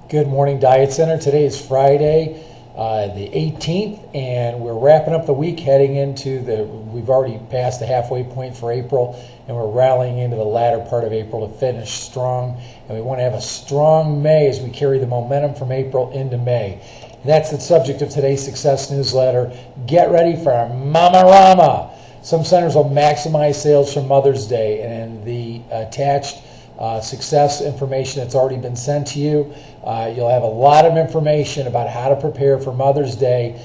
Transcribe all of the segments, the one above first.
Good morning, Diet Center. Today is Friday, the 18th, and we're wrapping up the week, heading into we've already passed the halfway point for April, and we're rallying into the latter part of April to finish strong. And we want to have a strong May as we carry the momentum from April into May. And that's the subject of today's Success Newsletter. Get ready for Mama Rama. Some centers will maximize sales for Mother's Day, and the attached success information that's already been sent to you. You'll have a lot of information about how to prepare for Mother's Day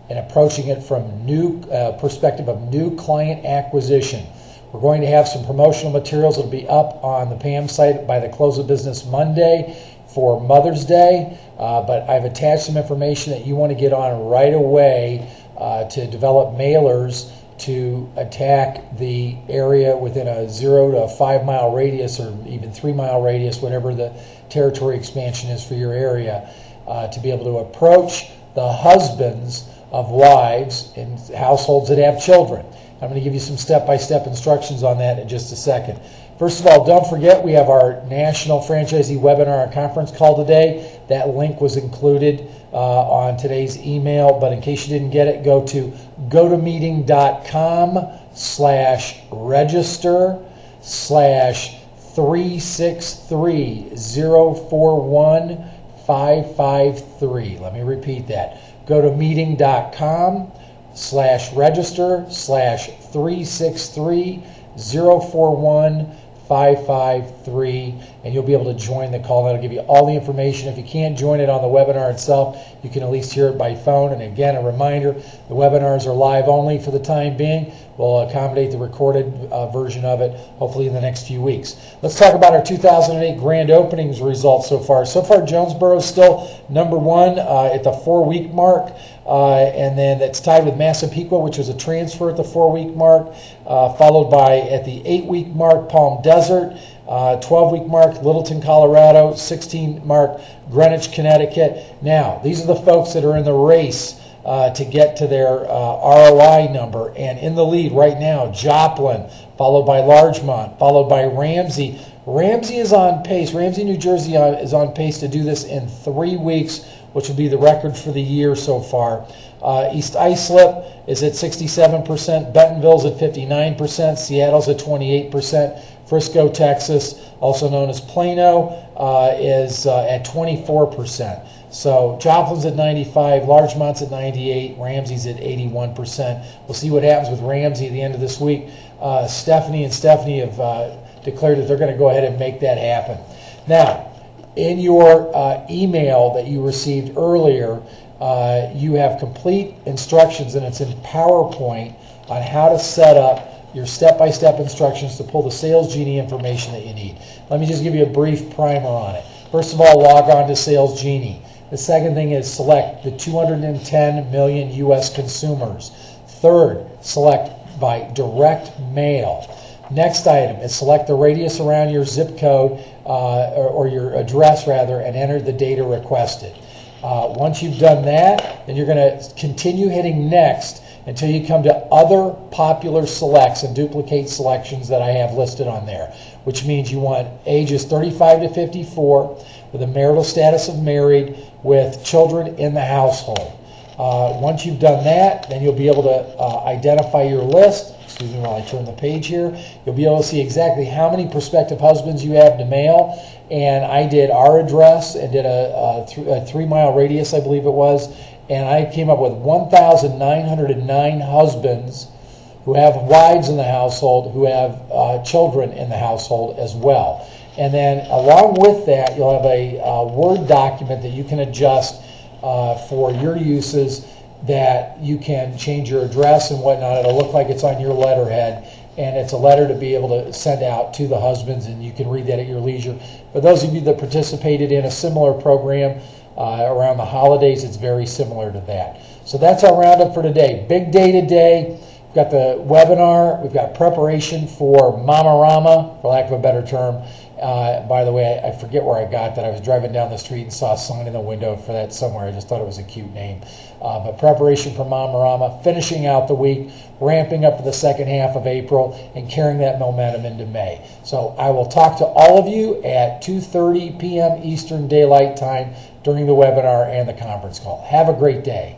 and approaching it from new perspective of new client acquisition. We're going to have some promotional materials that will be up on the PAM site by the close of business Monday for Mother's Day, but I've attached some information that you want to get on right away to develop mailers to attack the area within a 0 to 5 mile radius, or even 3 mile radius, whatever the territory expansion is for your area, to be able to approach the husbands of wives in households that have children. I'm going to give you some step-by-step instructions on that in just a second. First of all, don't forget we have our National Franchisee Webinar and Conference call today. That link was included on today's email, but in case you didn't get it, go to gotomeeting.com/register/363041553. Let me repeat that. Go to meeting.com/register/363041553, and you'll be able to join the call. That'll give you all the information. If you can't join it on the webinar itself, you can at least hear it by phone. And again, a reminder, the webinars are live only for the time being. We'll accommodate the recorded version of it hopefully in the next few weeks. Let's talk about our 2008 grand openings results so far. So far, Jonesboro is still number one at the 4-week mark, and then that's tied with Massapequa, which was a transfer at the 4-week mark, followed by at the 8-week mark Palm Desert, 12-week mark Littleton, Colorado, 16 mark Greenwich, Connecticut. Now, these are the folks that are in the race to get to their ROI number, and in the lead right now, Joplin, followed by Largemont, followed by Ramsey. Ramsey is on pace. Ramsey, New Jersey is on pace to do this in 3 weeks, which will be the record for the year so far. East Islip is at 67%, Bentonville's at 59%, Seattle's at 28%, Frisco, Texas, also known as Plano, is at 24%. So Joplin's at 95, Largemont's at 98, Ramsey's at 81%. We'll see what happens with Ramsey at the end of this week. Stephanie have declared that they're going to go ahead and make that happen. Now, in your email that you received earlier, you have complete instructions, and it's in PowerPoint, on how to set up your step-by-step instructions to pull the Sales Genie information that you need. Let me just give you a brief primer on it. First of all, log on to Sales Genie. The second thing is select the 210 million U.S. consumers. Third, select by direct mail. Next item is select the radius around your zip code or your address rather, and enter the data requested. Once you've done that, then you're going to continue hitting next until you come to other popular selects and duplicate selections that I have listed on there, which means you want ages 35 to 54 with a marital status of married with children in the household. Once you've done that, then you'll be able to identify your list. Excuse me while I turn the page here. You'll be able to see exactly how many prospective husbands you have to mail. And I did our address and did a 3 mile radius, I believe it was. And I came up with 1,909 husbands who have wives in the household, who have children in the household as well. And then along with that, you'll have a Word document that you can adjust for your uses, that you can change your address and whatnot. It'll look like it's on your letterhead, and it's a letter to be able to send out to the husbands, and you can read that at your leisure. For those of you that participated in a similar program around the holidays, it's very similar to that. So that's our roundup for today. Big day today. We've got the webinar. We've got preparation for Mama Rama, for lack of a better term. By the way, I forget where I got that. I was driving down the street and saw Sign in the Window for that somewhere. I just thought it was a cute name. But preparation for Mamarama, finishing out the week, ramping up to the second half of April, and carrying that momentum into May. So I will talk to all of you at 2:30 p.m. Eastern Daylight Time during the webinar and the conference call. Have a great day.